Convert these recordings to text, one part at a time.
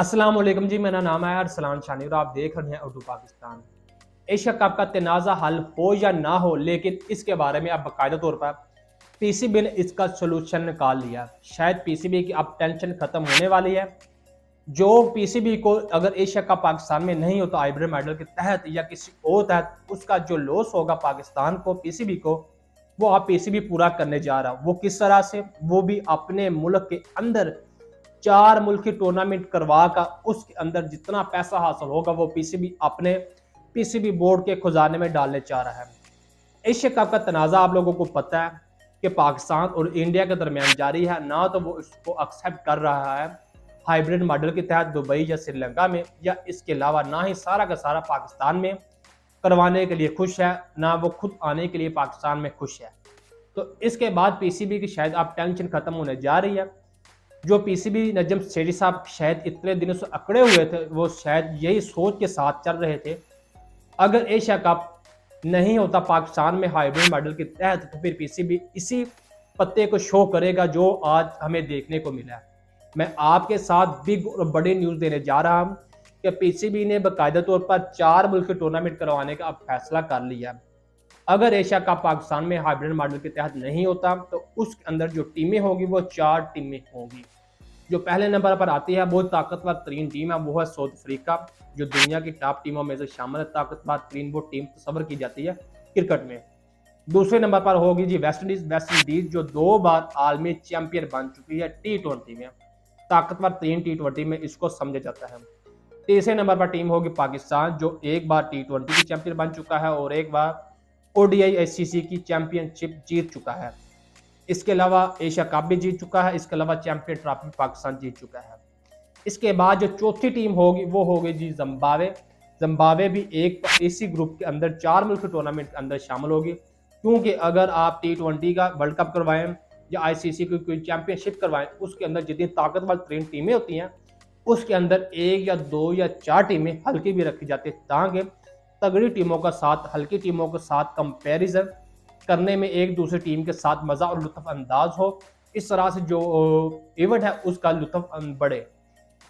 अस्सलाम वालेकुम जी, मेरा नाम है अरसलान शानी और आप देख रहे हैं उर्दू पाकिस्तान। एशिया कप का तनाज़ा हल हो या ना हो, लेकिन इसके बारे में अब बाकायदा तौर पर पीसीबी ने इसका सोल्यूशन निकाल लिया। शायद पीसीबी की अब टेंशन खत्म होने वाली है। जो पीसीबी को अगर एशिया कप पाकिस्तान में नहीं होता आइब्रे मेडल के तहत या किसी और तहत, उसका जो लॉस होगा पाकिस्तान को, पीसीबी को, वो अब पीसीबी पूरा करने जा रहा। वो किस तरह से? वो भी अपने मुल्क के अंदर 4 मुल्क की टूर्नामेंट करवा कर उसके अंदर जितना पैसा हासिल होगा वो पीसीबी अपने पीसीबी बोर्ड के खजाने में डालने चाह रहा है। एशिया कप का तनाज़ा आप लोगों को पता है कि पाकिस्तान और इंडिया के दरमियान जारी है। ना तो वो इसको एक्सेप्ट कर रहा है हाइब्रिड मॉडल के तहत दुबई या श्रीलंका में, या इसके अलावा ना ही सारा का सारा पाकिस्तान में करवाने के लिए खुश है, ना वो खुद आने के लिए पाकिस्तान में खुश है। तो इसके बाद पीसीबी की शायद अब टेंशन खत्म होने जा रही है। जो पीसीबी नजम सेठी साहब शायद इतने दिनों से अकड़े हुए थे, वो शायद यही सोच के साथ चल रहे थे अगर एशिया कप नहीं होता पाकिस्तान में हाइब्रिड मॉडल के तहत, तो फिर पीसीबी इसी पत्ते को शो करेगा जो आज हमें देखने को मिला है। मैं आपके साथ बिग और बड़ी न्यूज़ देने जा रहा हूं कि पीसीबी ने बाकायदा तौर पर 4 मुल्क की टूर्नामेंट करवाने का अब फैसला कर लिया। अगर एशिया कप पाकिस्तान में हाइब्रिड मॉडल के तहत नहीं होता तो उसके अंदर जो टीमें होगी वो 4 टीमें होंगी। जो पहले नंबर पर आती है बहुत ताकतवर तरीन टीम है, वो है साउथ अफ्रीका, जो दुनिया की टॉप टीमों में से शामिल है। ताकतवर तरीन वो टीम तस्वर की जाती है क्रिकेट में। दूसरे नंबर पर होगी जी वेस्ट इंडीज। वेस्ट इंडीज जो 2 बार आलमी चैंपियन बन चुकी है T20 में, ताकतवर तरीन T20 में इसको समझा जाता है। तीसरे नंबर पर टीम होगी पाकिस्तान, जो एक बार T20 की चैंपियन बन चुका है और एक बार ओडीआई आईसीसी की चैंपियनशिप जीत चुका है। इसके अलावा एशिया कप भी जीत चुका है। इसके अलावा चैंपियन ट्रॉफी पाकिस्तान जीत चुका है। इसके बाद जो चौथी टीम होगी वो होगी जी जिम्बाब्वे। जिम्बाब्वे भी एक इसी ग्रुप के अंदर 4 मुल्क टूर्नामेंट के अंदर शामिल होगी, क्योंकि अगर आप T20 का वर्ल्ड कप करवाएं या आईसीसी की कोई चैंपियनशिप करवाएं, उसके अंदर जितनी ताकतवर तरीन टीमें होती हैं उसके अंदर 1 या 2 या 4 टीमें हल्की भी रखी जाती है, ताकि तगड़ी टीमों का साथ हल्की टीमों के साथ कंपैरिजन करने में एक दूसरी टीम के साथ मजा और लुत्फ अंदाज हो। इस तरह से जो इवेंट है उसका लुत्फ बढ़े।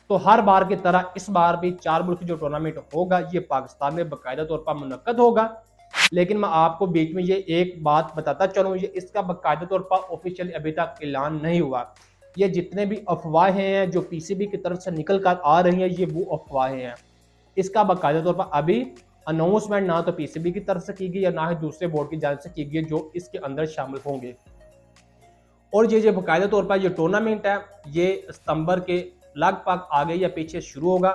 तो हर बार की तरह इस बार भी 4 मुल्क जो टूर्नामेंट होगा ये पाकिस्तान में बाकायदा तौर पर मुनक्कद होगा। लेकिन मैं आपको बीच में ये एक बात बताता चलूँ, ये इसका बाकायदा तौर पर ऑफिशियली अभी तक ऐलान नहीं हुआ। ये जितने भी अफवाहें हैं जो पीसीबी की तरफ से निकल कर आ रही हैं, ये वो अफवाहें हैं। इसका बाकायदा तौर पर अभी अनाउंसमेंट ना तो पीसीबी की तरफ से की गई या ना ही दूसरे बोर्ड की जानिब से की गई जो इसके अंदर शामिल होंगे। और ये जो बाकायदा तौर पर ये टूर्नामेंट है ये सितंबर के लगभग आगे या पीछे शुरू होगा।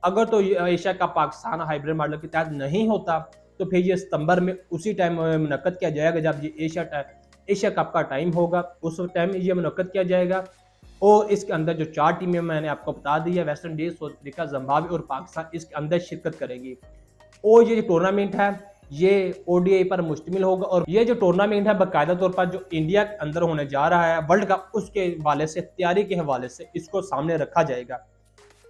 अगर तो ये Asia cup Pakistan hybrid model के तहत नहीं होता तो फिर ये सितंबर में उसी टाइम मुनक्कद किया जाएगा जब ये एशिया कप का टाइम होगा, उस टाइम ये मुनक्कद किया जाएगा। और इसके अंदर जो 4 टीमें मैंने आपको बता दी है, West Indies, south Africa, Zimbabwe और पाकिस्तान, इसके अंदर शिरकत करेगी। और ये जो टूर्नामेंट है ये ओडीआई पर मुश्तमिल होगा। और ये जो टूर्नामेंट है बाकायदा तौर पर जो इंडिया के अंदर होने जा रहा है वर्ल्ड कप, उसके हवाले से, तैयारी के हवाले से इसको सामने रखा जाएगा।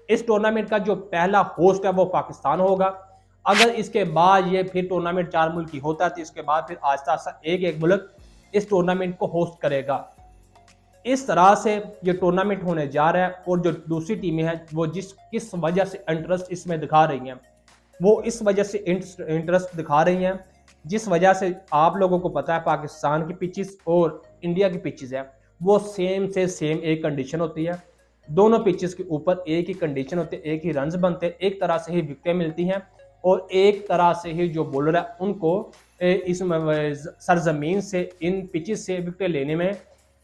इस टूर्नामेंट का जो पहला होस्ट है वो पाकिस्तान होगा। अगर इसके बाद ये फिर टूर्नामेंट 4 मुल्क की होता है तो इसके बाद फिर आहिस्ता आहिस्ता एक एक मुल्क इस टूर्नामेंट को होस्ट करेगा। इस तरह से ये टूर्नामेंट होने जा रहा है। और जो दूसरी टीमें हैं वो किस वजह से इंटरेस्ट इसमें दिखा रही हैं, वो इस वजह से इंटरेस्ट दिखा रही हैं जिस वजह से आप लोगों को पता है पाकिस्तान की पिचेस और इंडिया की पिचेस है वो सेम से सेम एक कंडीशन होती है। दोनों पिचेस के ऊपर एक ही कंडीशन होती है, एक ही रन्स बनते हैं, एक तरह से ही विकेटें मिलती हैं और एक तरह से ही जो बॉलर है उनको इस सरजमीन से इन पिचेस से विकेट लेने में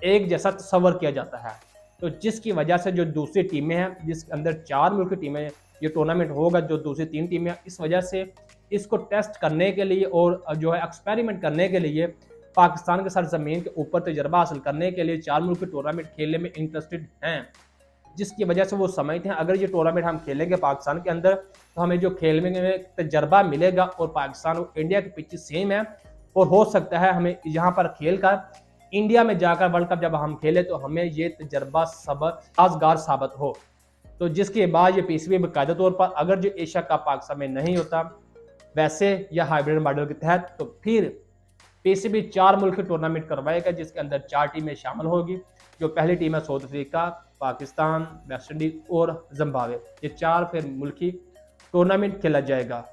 एक जैसा तस्वर किया जाता है। तो जिसकी वजह से जो दूसरी टीमें हैं जिसके अंदर 4 मुल्क की टीमें ये टूर्नामेंट होगा, जो दूसरी 3 टीमें, इस वजह से इसको टेस्ट करने के लिए और जो है एक्सपेरिमेंट करने के लिए पाकिस्तान के सरजमीन के ऊपर तजर्बा हासिल करने के लिए 4 मुल्क की टूर्नामेंट खेलने में इंटरेस्टेड हैं। जिसकी वजह से वो समझते हैं अगर ये टूर्नामेंट हम खेलेंगे पाकिस्तान के अंदर तो हमें जो खेलने में तजर्बा मिलेगा और पाकिस्तान और इंडिया की पिच सेम है और हो सकता है हमें यहाँ पर खेल कर इंडिया में जाकर वर्ल्ड कप जब हम खेले तो हमें ये तजर्बा साजगार साबित हो। तो जिसके बाद ये पीसीबी बाकायदा तौर पर अगर जो एशिया कप पाकिस्तान में नहीं होता वैसे या हाइब्रिड मॉडल के तहत तो फिर पीसीबी 4 मुल्क की टूर्नामेंट करवाएगा जिसके अंदर 4 टीमें शामिल होगी। जो पहली टीम है south Africa, Pakistan, West Indies और जिम्बाब्वे, ये 4 फिर मुल्की टूर्नामेंट खेला जाएगा।